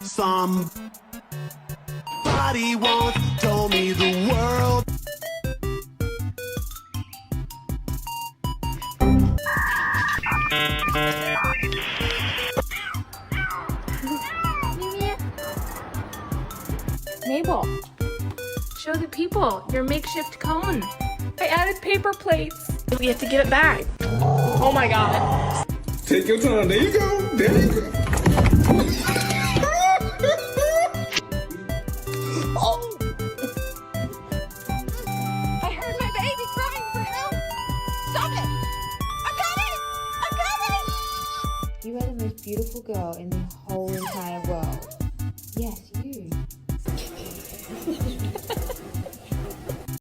Somebody once told me the world. Mabel, show the people your makeshift cone. I added paper plates. We have to give it back. Oh my god. Take your time. There you go. There you go. Oh. I heard my baby crying for help. Stop it. I'm coming. I'm coming. You are the most beautiful girl in the whole entire world.